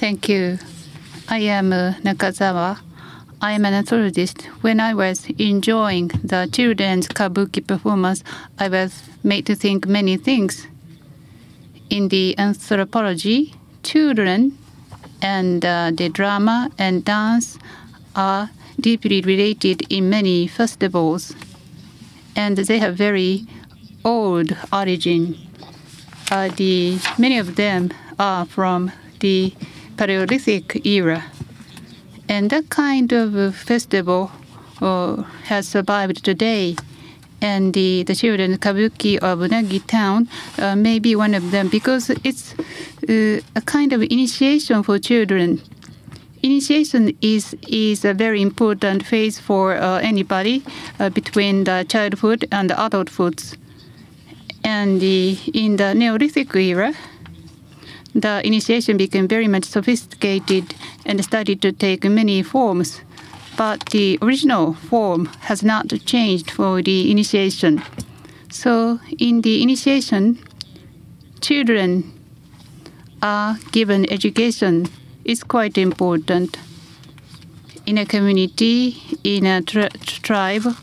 Thank you. I am Nakazawa. I am an anthropologist. When I was enjoying the children's kabuki performance, I was made to think many things. In the anthropology, children and the drama and dance are deeply related in many festivals, and they have very old origin. Many of them are from the Paleolithic era. And that kind of festival has survived today. And the children's kabuki of Unagi town may be one of them because it's a kind of initiation for children. Initiation is a very important phase for anybody between the childhood and the adulthood. And in the Neolithic era, the initiation became very much sophisticated and started to take many forms. But the original form has not changed for the initiation. So in the initiation, children are given education. It's quite important. In a community, in a tribe,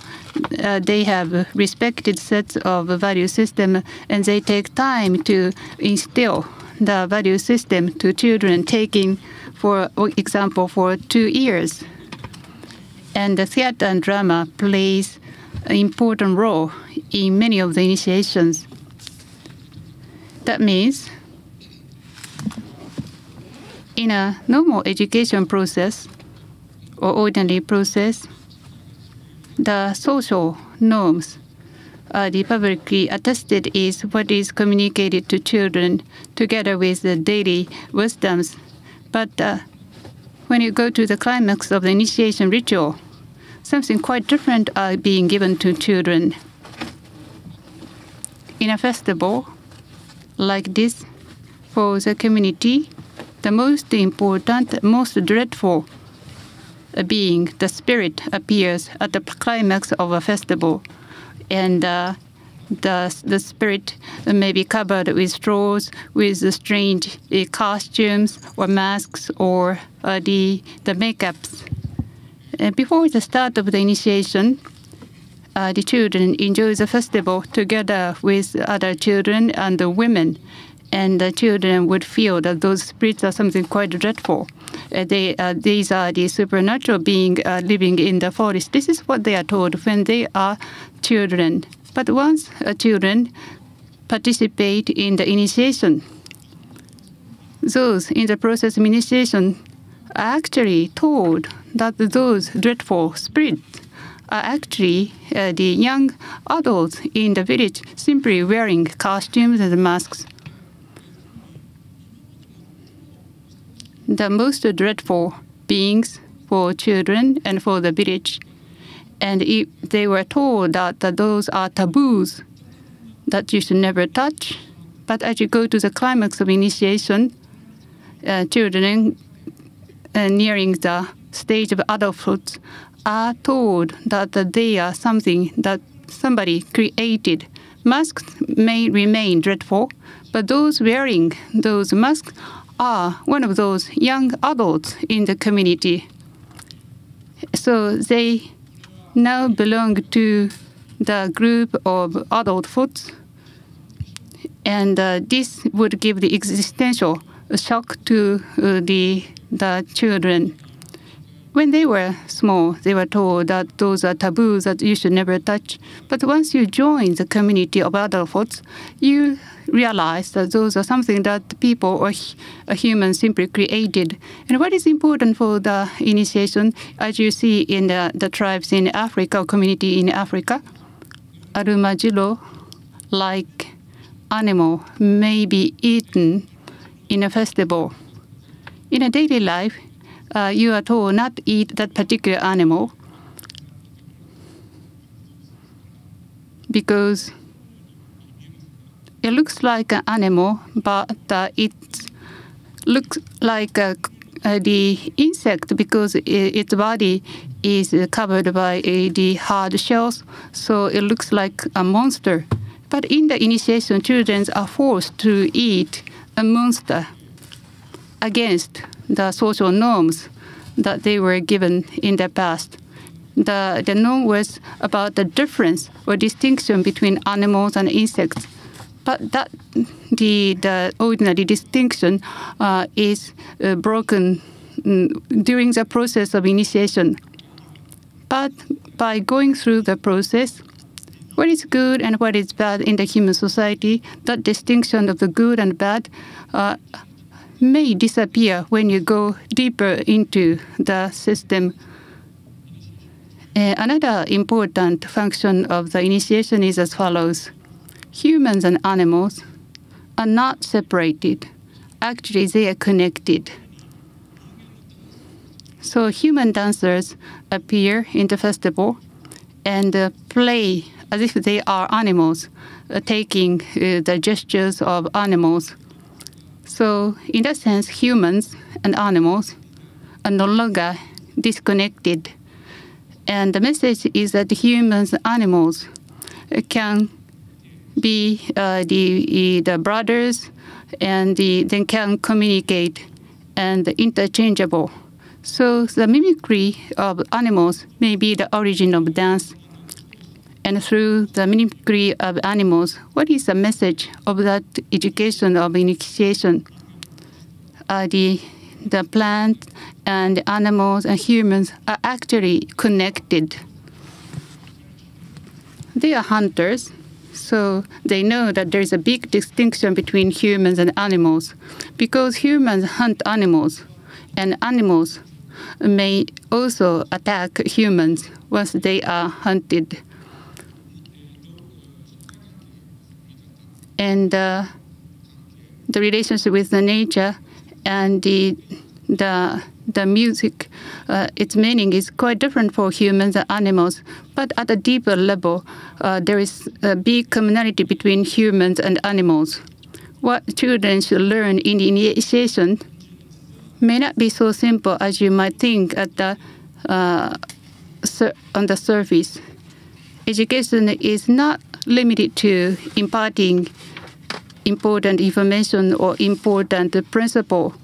they have respected sets of value system, and they take time to instill the value system to children, taking, for example, for 2 years. And the theater and drama plays an important role in many of the initiations. That means in a normal education process or ordinary process, the social norms, the publicly attested is what is communicated to children together with the daily wisdoms. But when you go to the climax of the initiation ritual, something quite different are being given to children. In a festival like this, for the community, the most important, most dreadful being, the spirit, appears at the climax of a festival. And the spirit may be covered with straws, with strange costumes or masks or the makeups. Before the start of the initiation, the children enjoy the festival together with other children and the women. And the children would feel that those spirits are something quite dreadful. These are the supernatural beings living in the forest. This is what they are told when they are children. But once children participate in the initiation, those in the process of initiation are actually told that those dreadful spirits are actually the young adults in the village simply wearing costumes and masks. The most dreadful beings for children and for the village. And they were told that those are taboos that you should never touch. But as you go to the climax of initiation, children nearing the stage of adulthood are told that they are something that somebody created. Masks may remain dreadful, but those wearing those masks are one of those young adults in the community. So they now belong to the group of adulthood, and this would give the existential shock to the children. When they were small, they were told that those are taboos that you should never touch. But once you join the community of adulthood, you realize that those are something that people or humans simply created. And what is important for the initiation, as you see in the tribes in Africa or community in Africa, armadillo-like animal may be eaten in a festival. In a daily life, you are told not to eat that particular animal because it looks like an animal, but it looks like the insect because its body is covered by the hard shells, so it looks like a monster. But in the initiation, children are forced to eat a monster against the social norms that they were given in the past. The norm was about the difference or distinction between animals and insects. But that the ordinary distinction is broken during the process of initiation. But by going through the process, what is good and what is bad in the human society, that distinction of the good and bad may disappear when you go deeper into the system. Another important function of the initiation is as follows. Humans and animals are not separated. Actually, they are connected. So human dancers appear in the festival and play as if they are animals, taking the gestures of animals. So in that sense, humans and animals are no longer disconnected. And the message is that humans and animals can be the brothers, and they can communicate and interchangeable. So the mimicry of animals may be the origin of dance. And through the mimicry of animals, what is the message of that education of initiation? The plant and the animals and humans are actually connected. They are hunters, so they know that there is a big distinction between humans and animals, because humans hunt animals, and animals may also attack humans once they are hunted. And the relationship with the nature and the music, its meaning is quite different for humans and animals. But at a deeper level, there is a big commonality between humans and animals. What children should learn in the initiation may not be so simple as you might think at the on the surface. Education is not limited to imparting important information or important principle,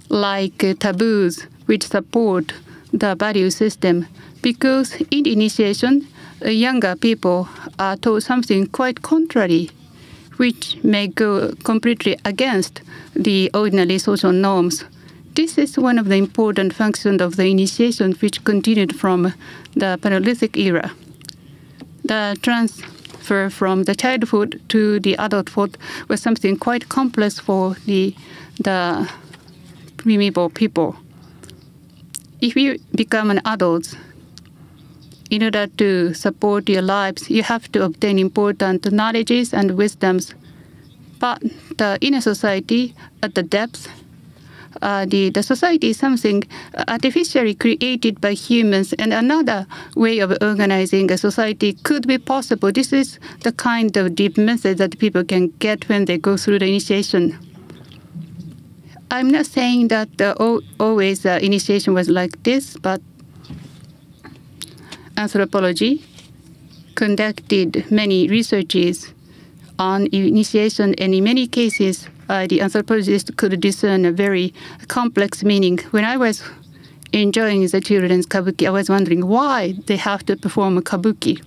like taboos which support the value system, because in initiation, younger people are taught something quite contrary, which may go completely against the ordinary social norms. This is one of the important functions of the initiation, which continued from the Paleolithic era. The transfer from the childhood to the adulthood was something quite complex for the primeval people. If you become an adult, in order to support your lives, you have to obtain important knowledges and wisdoms. But the inner society, at the depth, the society is something artificially created by humans, and another way of organizing a society could be possible. This is the kind of deep message that people can get when they go through the initiation. I'm not saying that always initiation was like this, but anthropology conducted many researches on initiation, and in many cases, the anthropologist could discern a very complex meaning. When I was enjoying the children's kabuki, I was wondering why they have to perform kabuki.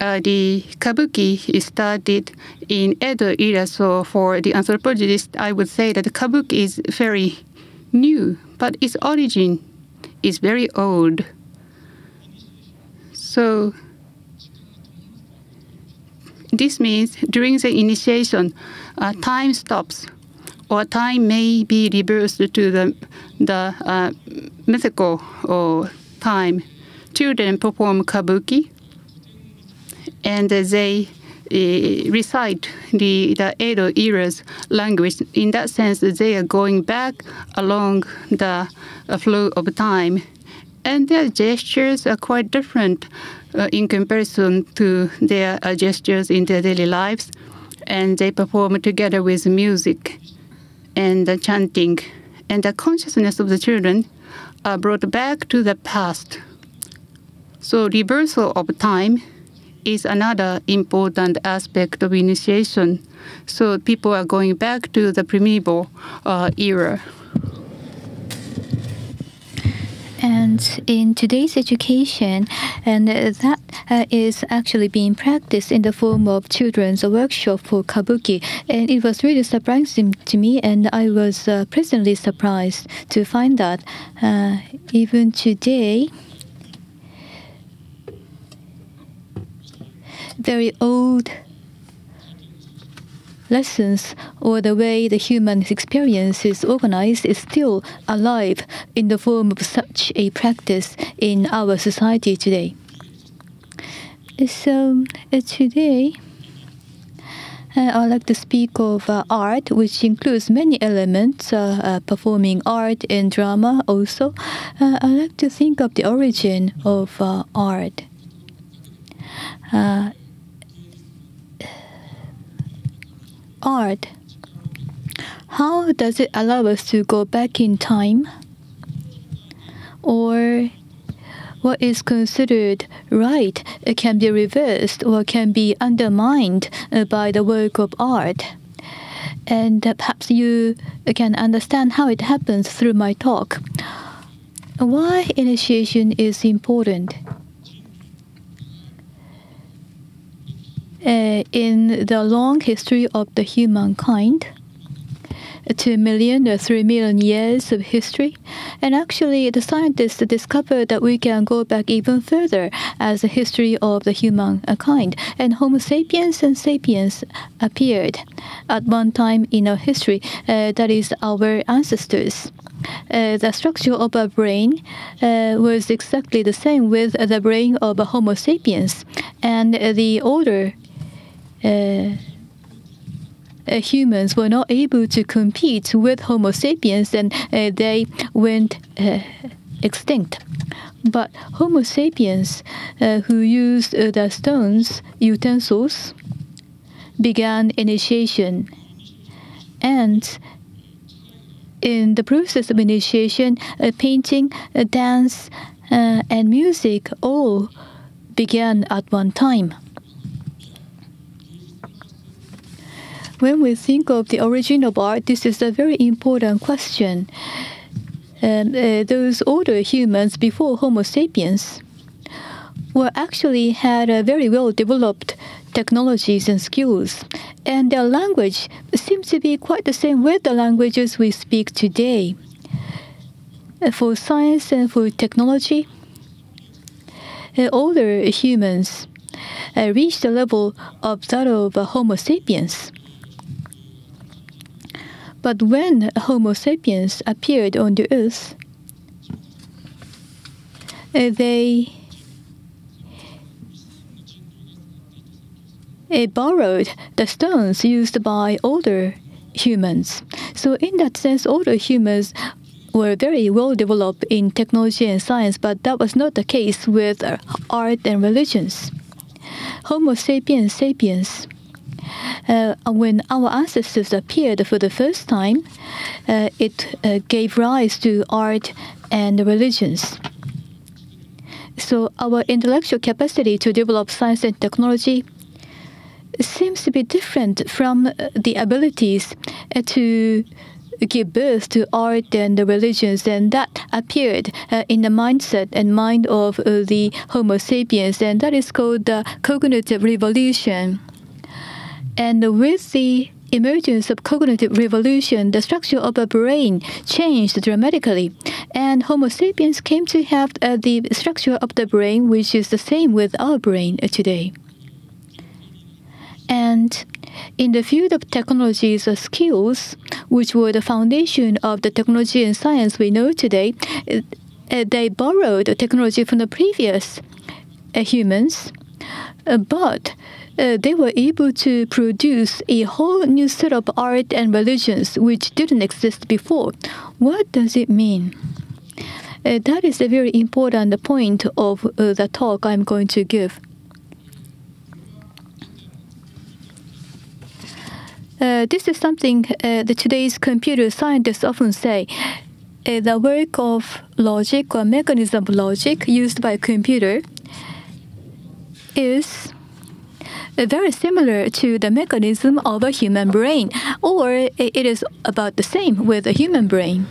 The kabuki started in Edo era, so for the anthropologist, I would say that the kabuki is very new, but its origin is very old. So this means during the initiation, time stops, or time may be reversed to the mythical time. Children perform kabuki, and they recite the Edo era's language. In that sense, they are going back along the flow of time. And their gestures are quite different in comparison to their gestures in their daily lives. And they perform together with music and chanting. And the consciousness of the children are brought back to the past. So reversal of time is another important aspect of initiation. So people are going back to the primeval era. And in today's education, and that is actually being practiced in the form of children's workshop for kabuki. And it was really surprising to me, and I was pleasantly surprised to find that even today, very old lessons or the way the human experience is organized is still alive in the form of such a practice in our society today. So today I'd like to speak of art, which includes many elements, performing art and drama also. I'd like to think of the origin of art. Art. How does it allow us to go back in time? Or what is considered right can be reversed or can be undermined by the work of art. And perhaps you can understand how it happens through my talk. Why initiation is important? In the long history of the humankind, 2 million or 3 million years of history. And actually, the scientists discovered that we can go back even further as the history of the humankind. And Homo sapiens and sapiens appeared at one time in our history. That is our ancestors. The structure of our brain was exactly the same with the brain of Homo sapiens. And the older humans were not able to compete with Homo sapiens, and they went extinct. But Homo sapiens, who used the stones, utensils, began initiation. And in the process of initiation, painting, dance, and music all began at one time. When we think of the origin of art, this is a very important question. Those older humans before Homo sapiens were actually had a very well developed technologies and skills, and their language seems to be quite the same with the languages we speak today. For science and for technology, older humans reached the level of that of Homo sapiens. But when Homo sapiens appeared on the earth, they borrowed the stones used by older humans. So in that sense, older humans were very well developed in technology and science, but that was not the case with art and religions. Homo sapiens sapiens, when our ancestors appeared for the first time, it gave rise to art and religions. So our intellectual capacity to develop science and technology seems to be different from the abilities to give birth to art and the religions, and that appeared in the mindset and mind of the Homo sapiens, and that is called the cognitive revolution. And with the emergence of cognitive revolution, the structure of the brain changed dramatically, and Homo sapiens came to have the structure of the brain which is the same with our brain today. And in the field of technologies or skills, which were the foundation of the technology and science we know today, they borrowed technology from the previous humans, but they were able to produce a whole new set of art and religions which didn't exist before. What does it mean? That is a very important point of the talk I'm going to give. This is something that today's computer scientists often say. The work of logic or mechanism of logic used by a computer is very similar to the mechanism of a human brain, or it is about the same with a human brain.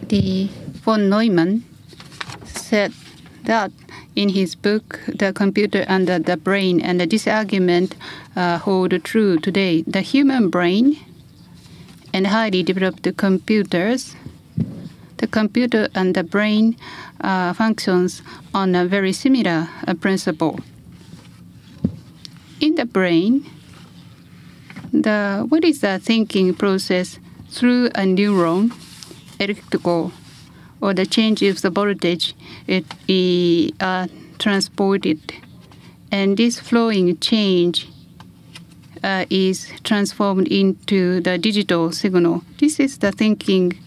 The von Neumann said that in his book, The Computer and the Brain, and this argument hold true today. The human brain and highly developed computers, the computer and the brain functions on a very similar principle. In the brain, what is the thinking process through a neuron, electrical, or the change of the voltage, it is transported. And this flowing change is transformed into the digital signal. This is the thinking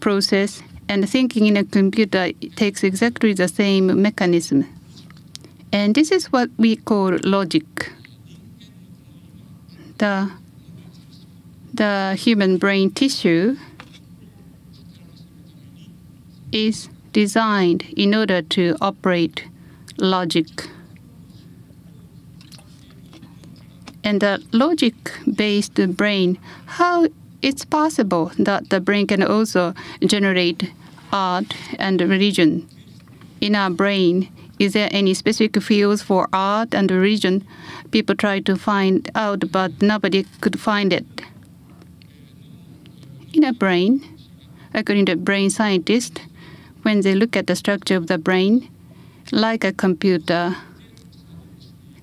process. And thinking in a computer takes exactly the same mechanism. And this is what we call logic. The human brain tissue is designed in order to operate logic. And the logic-based brain, how it's possible that the brain can also generate art and religion in our brain? Is there any specific fields for art and religion? People try to find out, but nobody could find it. In a brain, according to brain scientists, when they look at the structure of the brain, like a computer,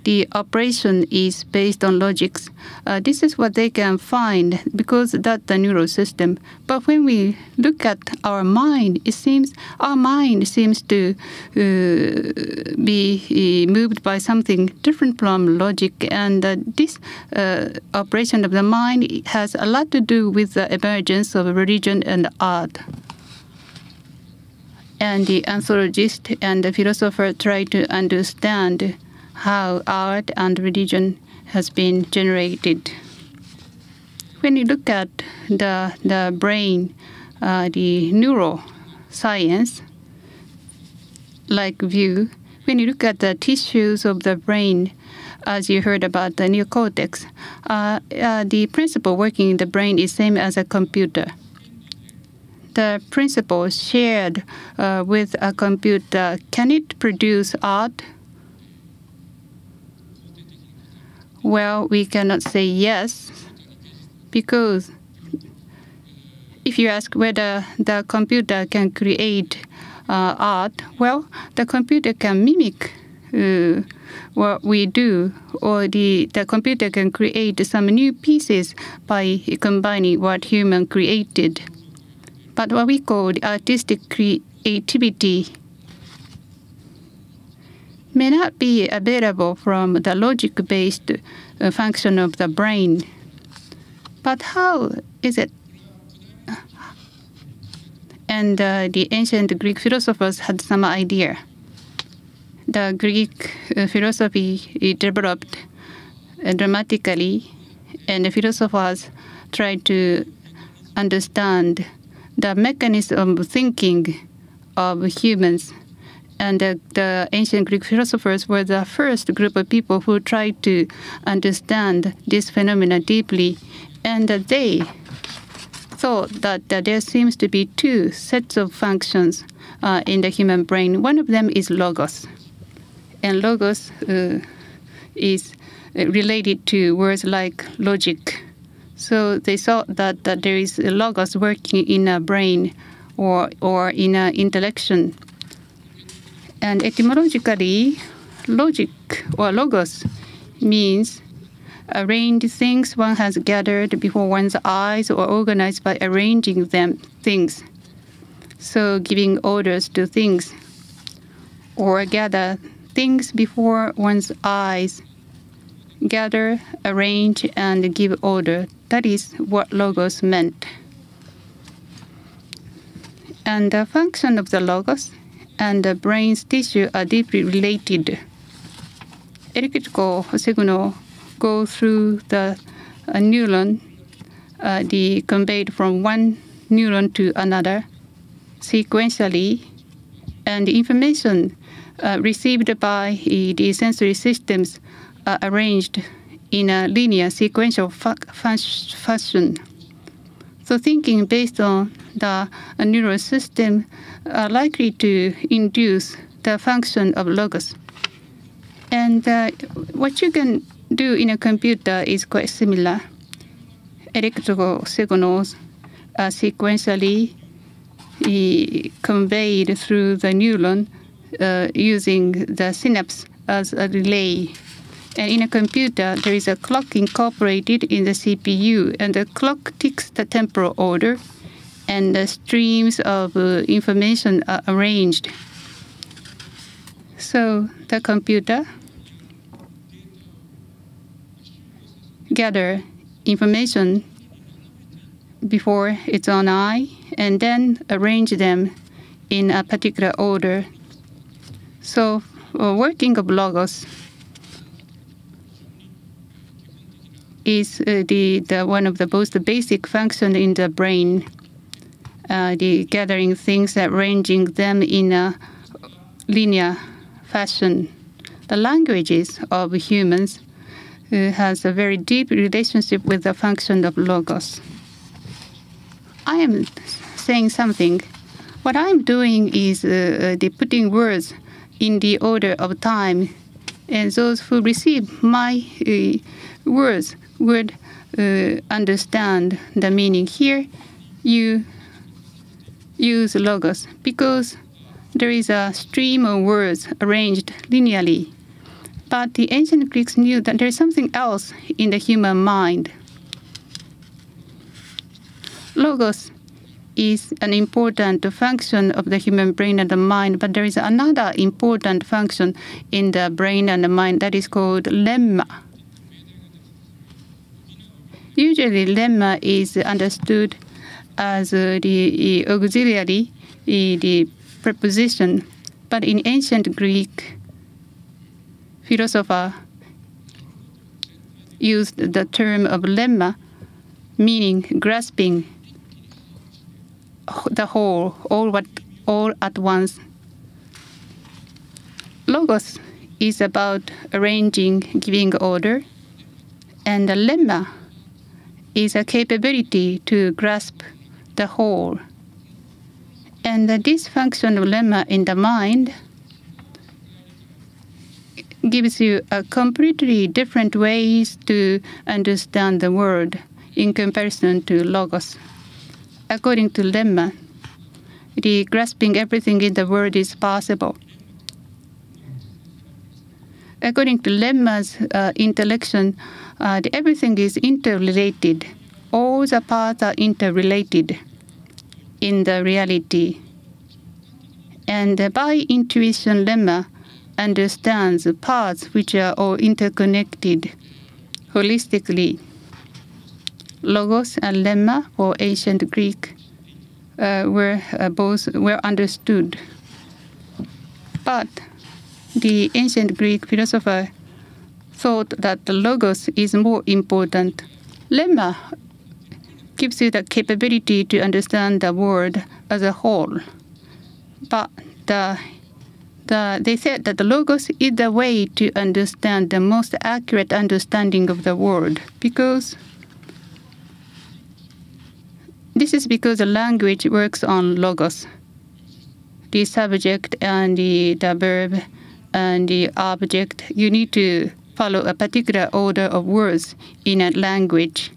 the operation is based on logics. This is what they can find because that's the neural system. But when we look at our mind, it seems our mind seems to be moved by something different from logic. And this operation of the mind has a lot to do with the emergence of religion and art. And the anthropologist and the philosopher try to understand how art and religion has been generated. When you look at the brain, the neuroscience, like view, when you look at the tissues of the brain, as you heard about the neocortex, the principle working in the brain is same as a computer. The principle shared with a computer, can it produce art? Well, we cannot say yes, because if you ask whether the computer can create art, well, the computer can mimic what we do, or the computer can create some new pieces by combining what human created. But what we call the artistic creativity may not be available from the logic-based function of the brain. But how is it? And the ancient Greek philosophers had some idea. The Greek philosophy developed dramatically, and the philosophers tried to understand the mechanism of thinking of humans. And the ancient Greek philosophers were the first group of people who tried to understand this phenomenon deeply. And they thought that there seems to be two sets of functions in the human brain. One of them is logos. And logos is related to words like logic. So they thought that there is a logos working in a brain or in an intellection. And etymologically, logic or logos means arrange things one has gathered before one's eyes or organized by arranging things. So giving orders to things or gather things before one's eyes, gather, arrange, and give order. That is what logos meant. And the function of the logos and the brain's tissue are deeply related. Electrical signal go through the neuron, conveyed from one neuron to another sequentially, and the information received by the sensory systems arranged in a linear sequential fashion. So thinking based on the neural system are likely to induce the function of logos. And what you can do in a computer is quite similar. Electrical signals are sequentially conveyed through the neuron using the synapse as a relay. And in a computer, there is a clock incorporated in the CPU, and the clock ticks the temporal order, and the streams of information are arranged. So the computer gather information before its own eye, and then arrange them in a particular order. So working of logos is the one of the most basic function in the brain, the gathering things, arranging them in a linear fashion. The languages of humans has a very deep relationship with the function of logos. I am saying something. What I'm doing is the putting words in the order of time, and those who receive my words would understand the meaning. Here you use logos because there is a stream of words arranged linearly. But the ancient Greeks knew that there is something else in the human mind. Logos is an important function of the human brain and the mind, but there is another important function in the brain and the mind that is called lemma. Usually, lemma is understood as the auxiliary, the preposition, but in ancient Greek, philosopher used the term of lemma, meaning grasping the whole, all at once. Logos is about arranging, giving order, and the lemma is a capability to grasp the whole. And this function of lemma in the mind gives you a completely different ways to understand the world in comparison to logos. According to lemma, the grasping everything in the world is possible. According to lemma's intellection, everything is interrelated. All the parts are interrelated in the reality. And by intuition, lemma understands parts which are all interconnected holistically. Logos and lemma for ancient Greek were understood. But the ancient Greek philosopher thought that the logos is more important. Lemma gives you the capability to understand the world as a whole. But they said that the logos is the way to understand the most accurate understanding of the world, because this is because the language works on logos. The subject and the verb and the object, you need to follow a particular order of words in a language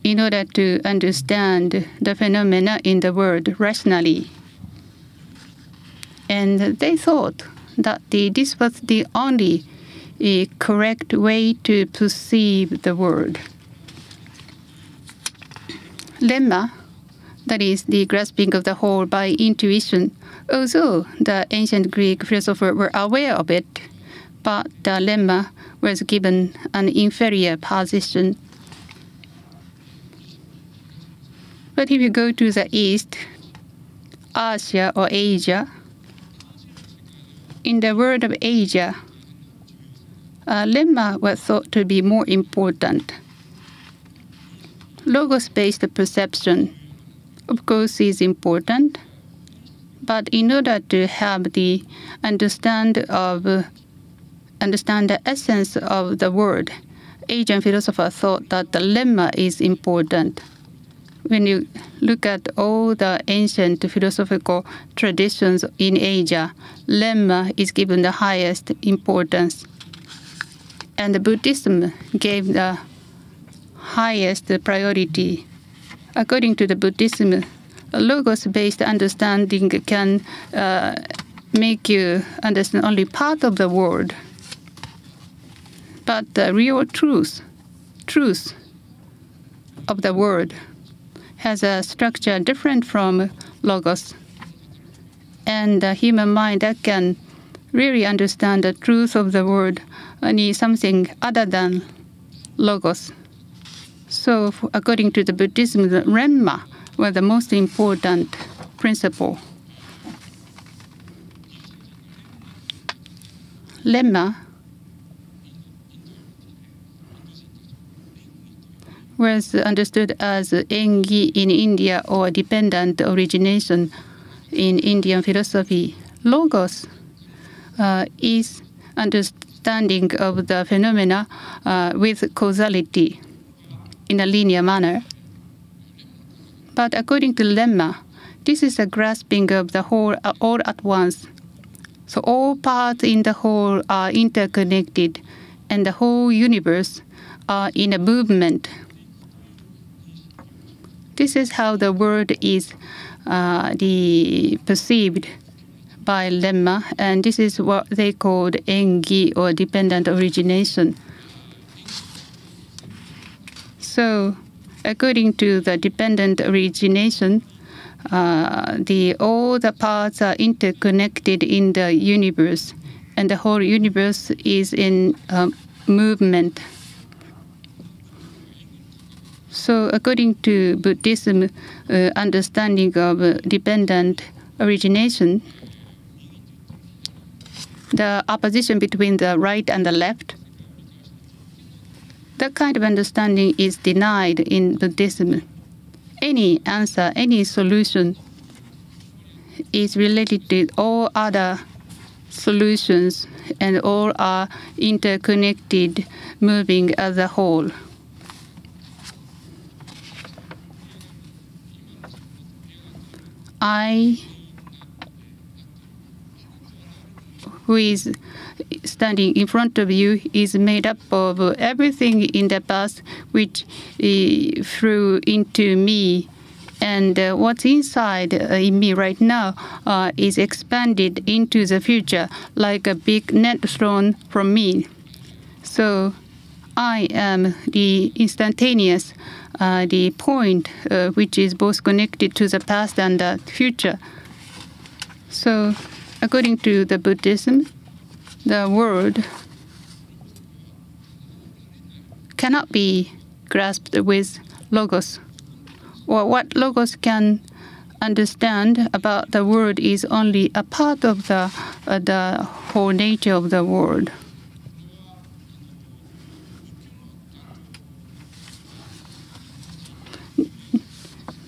in order to understand the phenomena in the world rationally. And they thought that this was the only correct way to perceive the world. Lemma, that is the grasping of the whole by intuition, although the ancient Greek philosophers were aware of it, but the lemma was given an inferior position. But if you go to the east, Asia or Asia, in the world of Asia, lemma was thought to be more important. Logos-based perception, of course, is important, But in order to have the understand the essence of the word, Asian philosophers thought that the lemma is important. When you look at all the ancient philosophical traditions in Asia, lemma is given the highest importance. And Buddhism gave the highest priority. According to the Buddhism, a logos-based understanding can make you understand only part of the world. But the real truth of the world has a structure different from logos. And the human mind that can really understand the truth of the world needs something other than logos. So according to the Buddhism, the Lemma was the most important principle. Lemma was understood as engi in India or dependent origination in Indian philosophy. Logos is understanding of the phenomena with causality in a linear manner. But according to Lemma, this is a grasping of the whole all at once. So all parts in the whole are interconnected, and the whole universe are in a movement. This is how the world is perceived by Lemma, and this is what they called engi or dependent origination. So, according to the dependent origination, all the parts are interconnected in the universe, and the whole universe is in movement. So, according to Buddhism understanding of dependent origination, the opposition between the right and the left, that kind of understanding is denied in Buddhism. Any answer, any solution is related to all other solutions, and all are interconnected, moving as a whole. I, who is standing in front of you, is made up of everything in the past which flew into me, and what's inside in me right now is expanded into the future like a big net thrown from me. So I am the instantaneous, the point which is both connected to the past and the future. So according to the Buddhism, the world cannot be grasped with logos, or what logos can understand about the world is only a part of the whole nature of the world.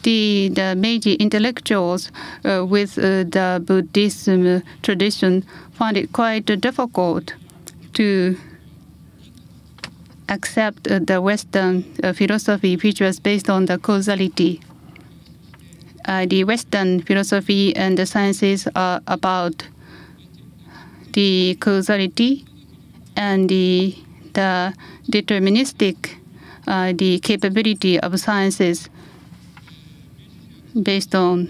The Meiji intellectuals with the Buddhism tradition found it quite difficult to accept the Western philosophy, which was based on the causality. The Western philosophy and the sciences are about the causality and the deterministic, the capability of sciences based on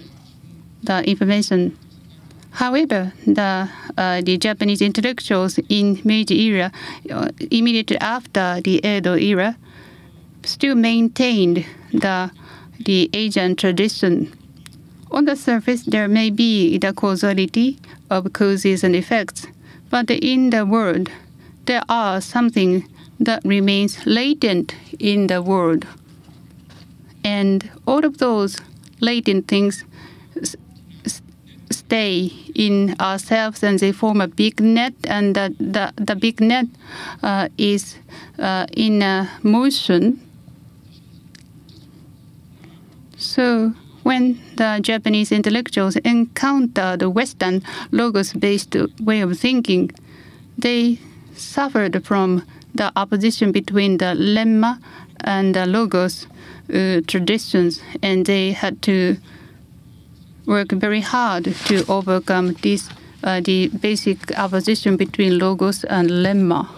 the information. However, the Japanese intellectuals in Meiji era, immediately after the Edo era, still maintained the Asian tradition. On the surface, there may be the causality of causes and effects, but in the world, there are something that remains latent in the world. And all of those latent things stay in ourselves, and they form a big net, and the big net is in motion. So when the Japanese intellectuals encountered the Western logos-based way of thinking, they suffered from the opposition between the Lemma and the logos traditions, and they had to work very hard to overcome this the basic opposition between logos and Lemma.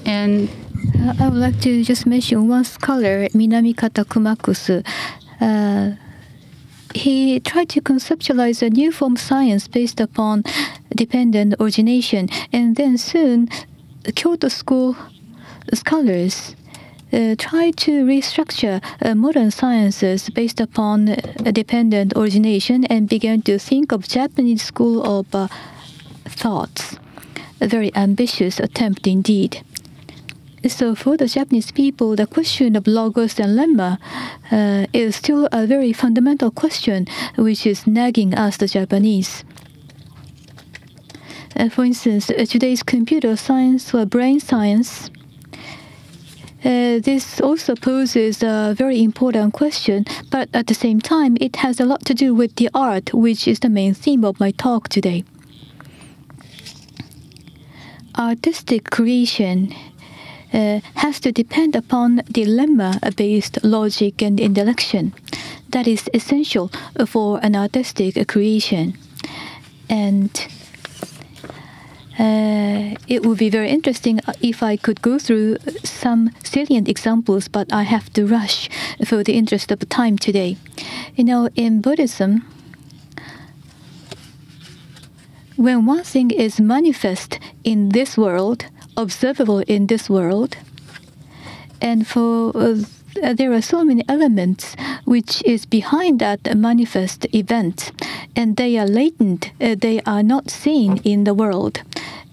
And I would like to just mention one scholar, Minamikata Kumakusu. He tried to conceptualize a new form of science based upon dependent origination, and then soon Kyoto school scholars tried to restructure modern sciences based upon a dependent origination and began to think of Japanese school of thoughts. A very ambitious attempt indeed. So for the Japanese people, the question of logos and lemma is still a very fundamental question which is nagging us, the Japanese. For instance, today's computer science or brain science, this also poses a very important question, but at the same time, it has a lot to do with the art, which is the main theme of my talk today. Artistic creation has to depend upon the lemma-based logic and intellection. That is essential for an artistic creation. And it would be very interesting if I could go through some salient examples, but I have to rush for the interest of time today. You know, in Buddhism, when one thing is manifest in this world, observable in this world, and for there are so many elements which is behind that manifest event, and they are latent, they are not seen in the world.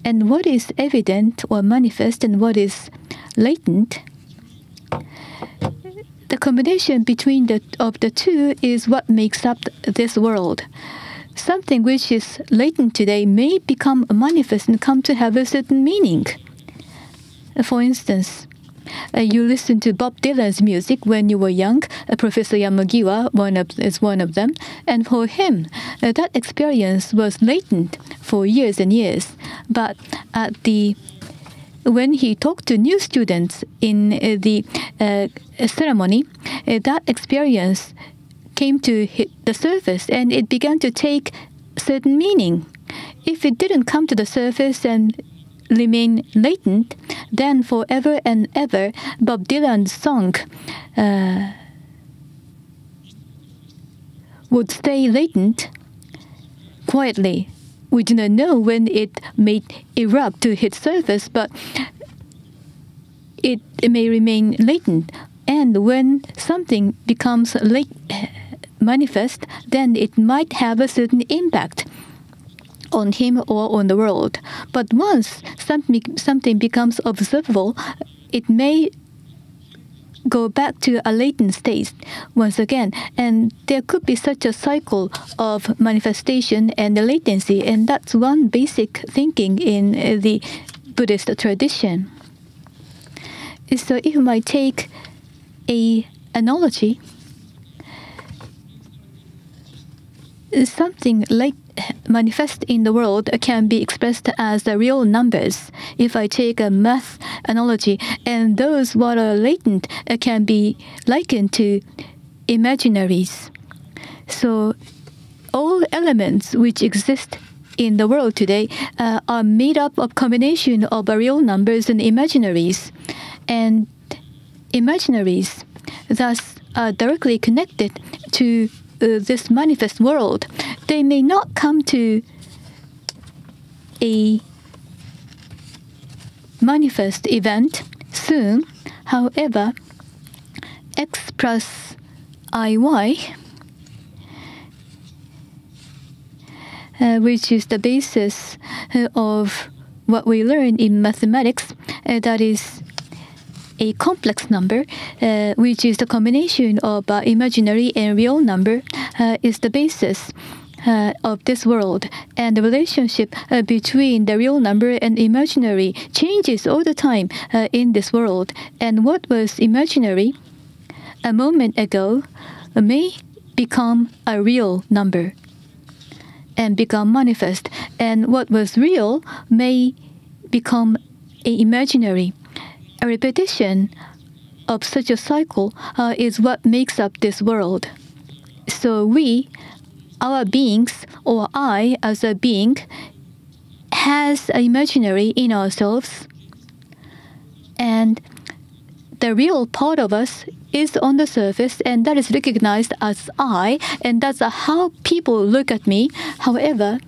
And what is evident or manifest and what is latent, the combination between the two is what makes up this world. Something which is latent today may become manifest and come to have a certain meaning. For instance, you listen to Bob Dylan's music when you were young. Professor Yamagiwa is one of them. And for him, that experience was latent for years and years. But when he talked to new students in the ceremony, that experience came to hit the surface and it began to take certain meaning. If it didn't come to the surface and remain latent, then forever and ever Bob Dylan's song would stay latent quietly. We do not know when it may erupt to hit surface, but it may remain latent. And when something becomes manifest, then it might have a certain impact on him or on the world. But once something becomes observable, it may go back to a latent state once again. And there could be such a cycle of manifestation and the latency. And that's one basic thinking in the Buddhist tradition. So if I take an analogy, something like manifest in the world can be expressed as the real numbers. If I take a math analogy, and those what are latent can be likened to imaginaries. So all elements which exist in the world today are made up of combination of real numbers and imaginaries. And imaginaries thus are directly connected to this manifest world. They may not come to a manifest event soon. However, x plus iy, which is the basis of what we learn in mathematics, that is a complex number, which is the combination of imaginary and real number, is the basis of this world. And the relationship between the real number and imaginary changes all the time in this world. And what was imaginary a moment ago may become a real number and become manifest, and what was real may become imaginary. A repetition of such a cycle is what makes up this world. So we, our beings, or I as a being, has an imaginary in ourselves, and the real part of us is on the surface, and that is recognized as I, and that's how people look at me. However,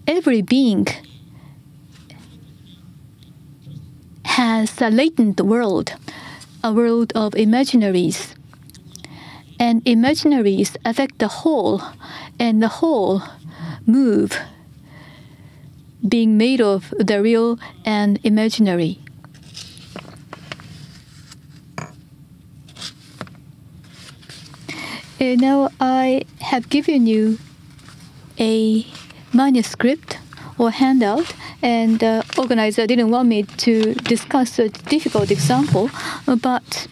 every being has a latent world, a world of imaginaries. And imaginaries affect the whole, and the whole move, being made of the real and imaginary. Now I have given you a manuscript or handout, and the organizer didn't want me to discuss a difficult example, but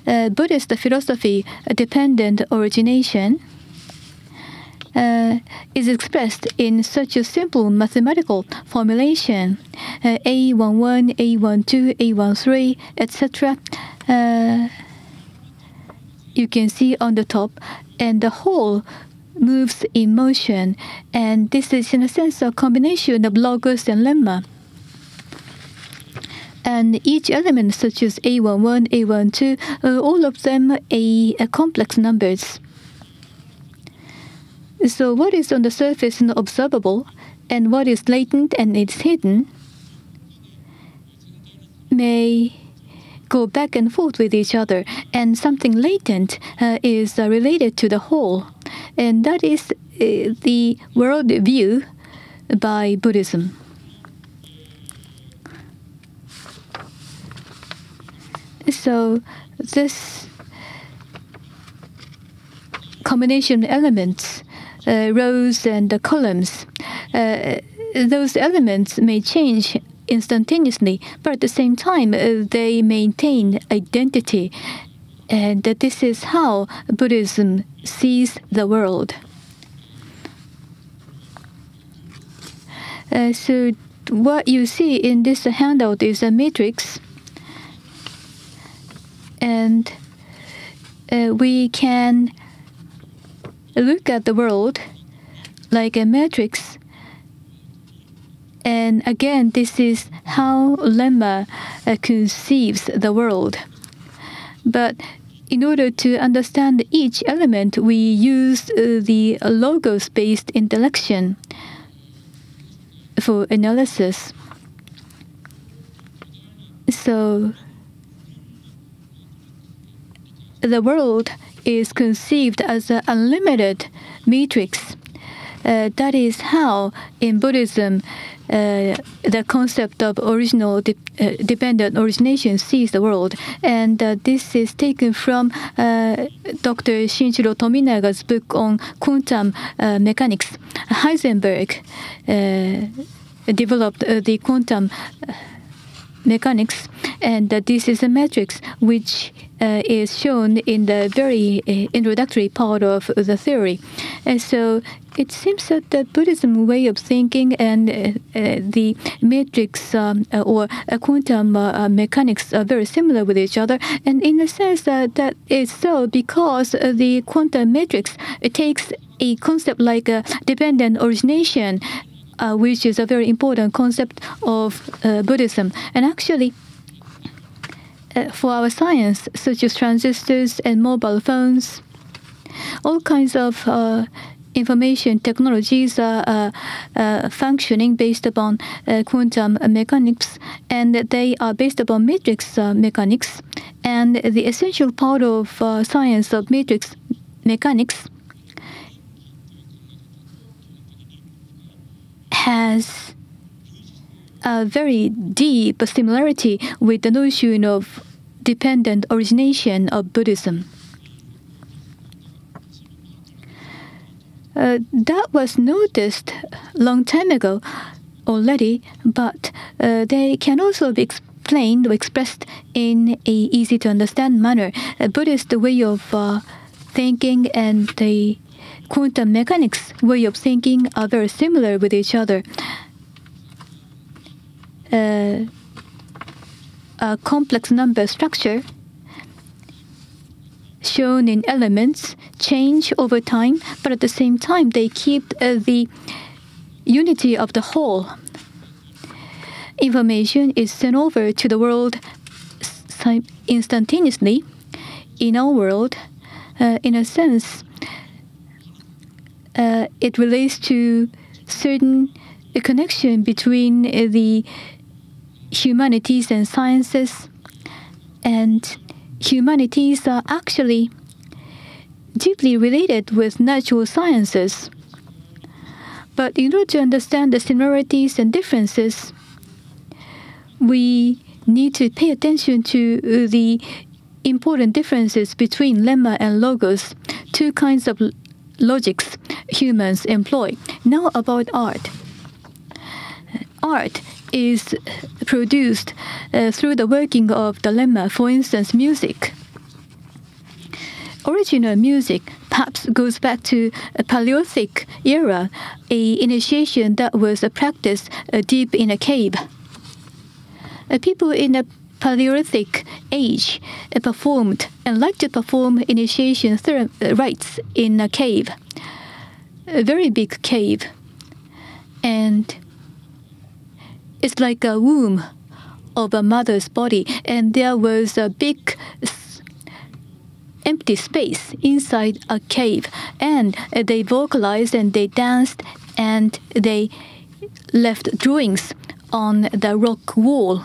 Buddhist philosophy, dependent origination, is expressed in such a simple mathematical formulation, A11, A12, A13, etc. You can see on the top, and the whole moves in motion, and this is in a sense a combination of logos and lemma. And each element, such as A11, A12, all of them are complex numbers. So what is on the surface and observable, and what is latent and is hidden, may go back and forth with each other, and something latent is related to the whole, and that is the world view by Buddhism. So this combination of elements, rows and columns, those elements may change instantaneously, but at the same time they maintain identity, and that this is how Buddhism sees the world. So what you see in this handout is a matrix, and we can look at the world like a matrix. And again, this is how Lemma conceives the world. But in order to understand each element, we use the logos-based intellection for analysis. So the world is conceived as an unlimited matrix. That is how, in Buddhism, the concept of dependent origination sees the world. And this is taken from Dr. Shinichiro Tominaga's book on quantum mechanics. Heisenberg developed the quantum mechanics, and this is a matrix which is shown in the very introductory part of the theory. And so it seems that the Buddhism way of thinking and the matrix or quantum mechanics are very similar with each other. And in a sense that is so because the quantum matrix takes a concept like dependent origination, which is a very important concept of Buddhism. And actually, for our science, such as transistors and mobile phones, all kinds of information technologies are functioning based upon quantum mechanics, and they are based upon matrix mechanics. And the essential part of science of matrix mechanics has a very deep similarity with the notion of dependent origination of Buddhism. That was noticed long time ago already, but they can also be explained or expressed in a easy to understand manner. A Buddhist way of thinking and the quantum mechanics way of thinking are very similar with each other. A complex number structure shown in elements change over time, but at the same time they keep the unity of the whole. Information is sent over to the world instantaneously. In our world, in a sense, it relates to certain connection between the humanities and sciences, and humanities are actually deeply related with natural sciences. But in order to understand the similarities and differences, we need to pay attention to the important differences between lemma and logos, two kinds of logics humans employ. Now about art. Art is produced through the working of the lemma, for instance, music. Original music perhaps goes back to a Paleolithic era, an initiation that was practiced deep in a cave. People in the Paleolithic age performed and liked to perform initiation rites in a cave, a very big cave, and it's like a womb of a mother's body, and there was a big empty space inside a cave, and they vocalized and they danced and they left drawings on the rock wall.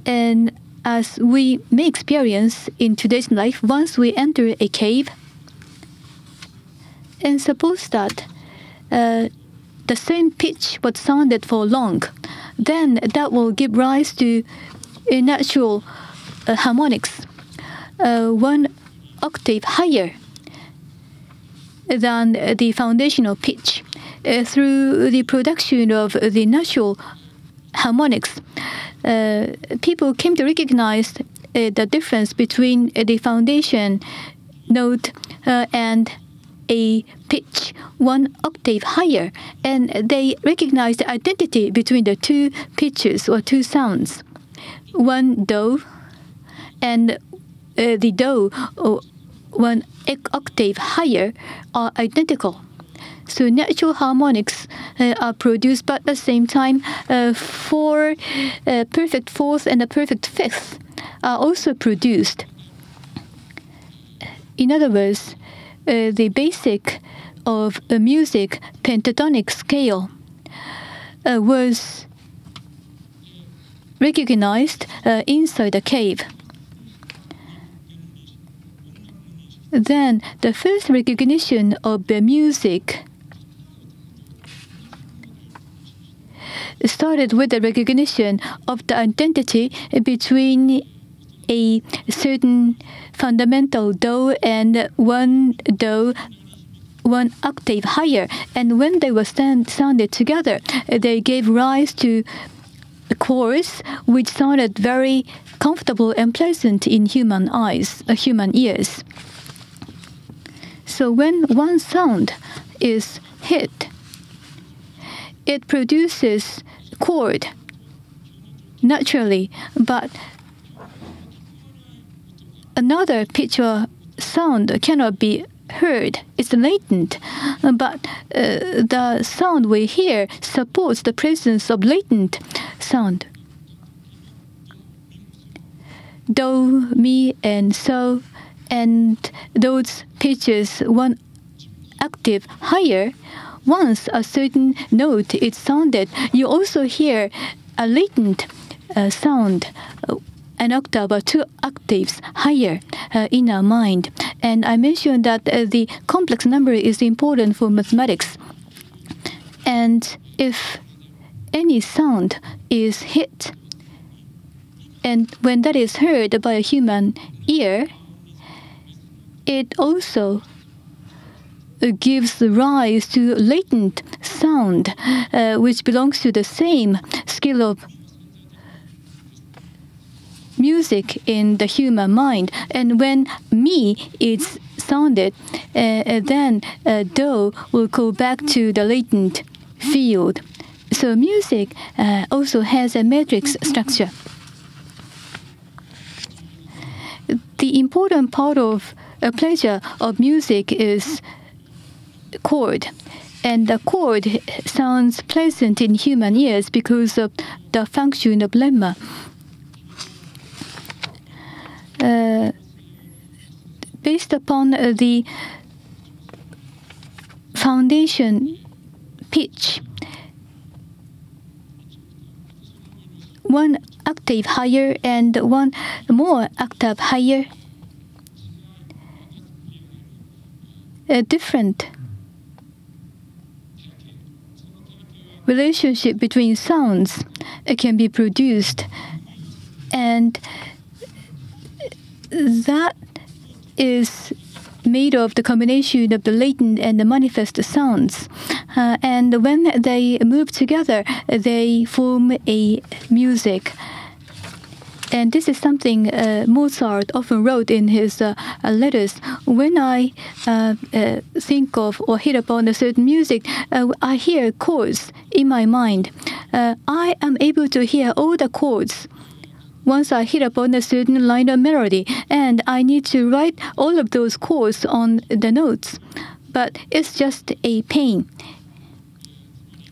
And as we may experience in today's life, once we enter a cave, and suppose that the same pitch was sounded for long, then that will give rise to a natural harmonics, one octave higher than the foundational pitch. Through the production of the natural harmonics, people came to recognize the difference between the foundation note and a pitch one octave higher, and they recognized the identity between the two pitches or two sounds. One do and the do, one octave higher, are identical. So natural harmonics are produced, but at the same time, four perfect fourth and a perfect fifth are also produced. In other words, the basic of a music pentatonic scale was recognized inside the cave. Then the first recognition of the music started with the recognition of the identity between a certain fundamental do and one do one octave higher. And when they were sounded together, they gave rise to a chorus which sounded very comfortable and pleasant in human ears. So when one sound is hit, it produces chord naturally, but another pitch or sound cannot be heard. It's latent, but the sound we hear supports the presence of latent sound. Do, mi, and so, and those pitches one octave higher. Once a certain note is sounded, you also hear a latent sound, an octave or two octaves higher in our mind. And I mentioned that the complex number is important for mathematics. And if any sound is hit, and when that is heard by a human ear, it also gives rise to latent sound, which belongs to the same scale of music in the human mind. And when mi is sounded, then do will go back to the latent field. So music also has a matrix structure. The important part of a pleasure of music is chord. And the chord sounds pleasant in human ears because of the function of lemma. Based upon the foundation pitch, one octave higher and one more octave higher, a different relationship between sounds can be produced, and that is made of the combination of the latent and the manifest sounds. And when they move together, they form a music. And this is something Mozart often wrote in his letters. When I think of or hit upon a certain music, I hear chords in my mind. I am able to hear all the chords once I hit upon a certain line of melody, and I need to write all of those chords on the notes. But it's just a pain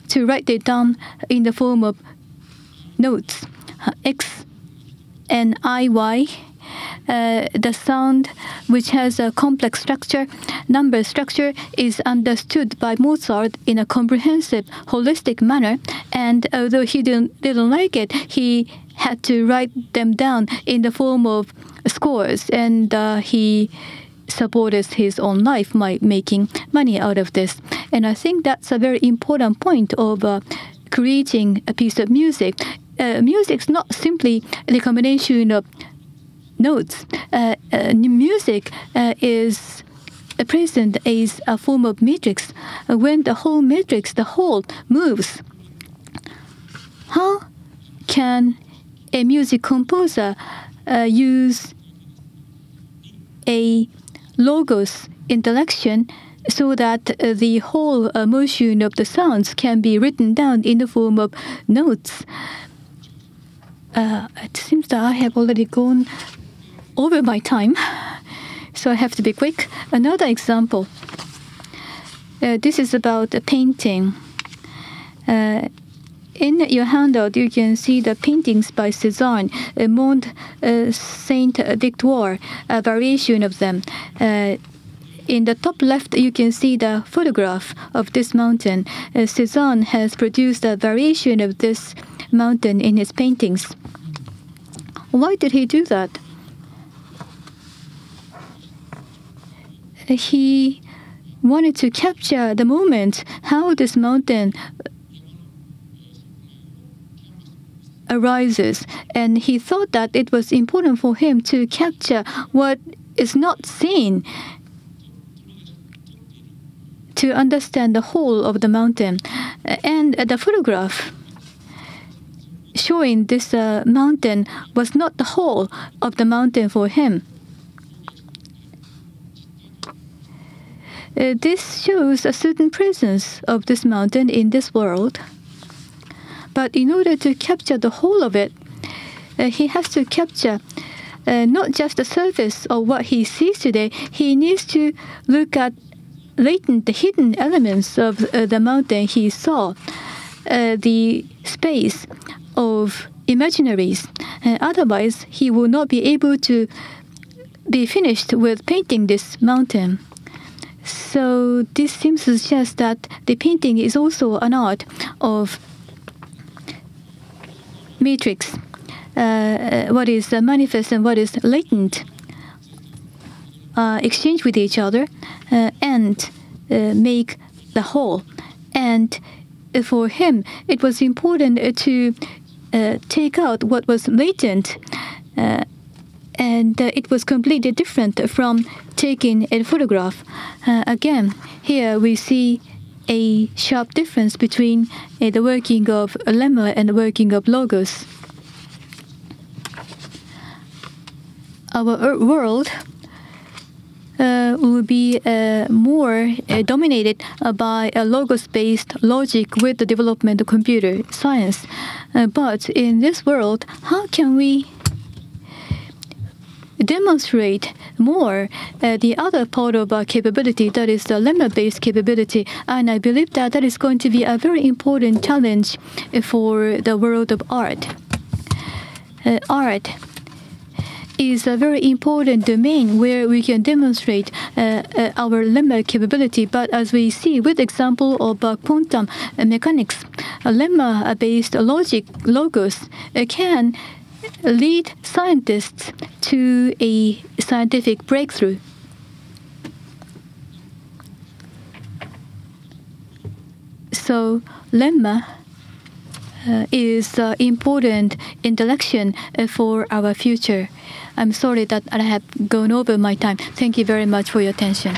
to write it down in the form of notes. X and IY, the sound which has a complex structure, number structure, is understood by Mozart in a comprehensive, holistic manner. And although he didn't like it, he had to write them down in the form of scores, and he supported his own life by making money out of this. And I think that's a very important point of creating a piece of music. Music is not simply the combination of notes. Music is present as a form of matrix. When the whole matrix, the whole, moves, how can a music composer use a logos intellection so that the whole motion of the sounds can be written down in the form of notes? It seems that I have already gone over my time, so I have to be quick. Another example. This is about a painting. In your handout, you can see the paintings by Cézanne, Mont Saint-Victoire, a variation of them. In the top left, you can see the photograph of this mountain. Cézanne has produced a variation of this mountain in his paintings. Why did he do that? He wanted to capture the moment, how this mountain arises, and he thought that it was important for him to capture what is not seen to understand the whole of the mountain. And the photograph showing this mountain was not the whole of the mountain for him. This shows a certain presence of this mountain in this world. But in order to capture the whole of it, he has to capture not just the surface of what he sees today. He needs to look at latent, the hidden elements of the mountain he saw, the space of imaginaries. Otherwise, he will not be able to be finished with painting this mountain. So this seems to suggest that the painting is also an art of matrix, what is manifest and what is latent, exchange with each other and make the whole. And for him, it was important to take out what was latent, and it was completely different from taking a photograph. Again, here we see a sharp difference between the working of Lemma and the working of logos. our world will be more dominated by a logos-based logic with the development of computer science. But in this world, how can we demonstrate more the other part of our capability, that is the lemma-based capability? And I believe that that is going to be a very important challenge for the world of art. Art is a very important domain where we can demonstrate our lemma capability. But as we see with example of quantum mechanics, a lemma-based logic logos can lead scientists to a scientific breakthrough. So lemma is important intellection for our future. I'm sorry that I have gone over my time. Thank you very much for your attention.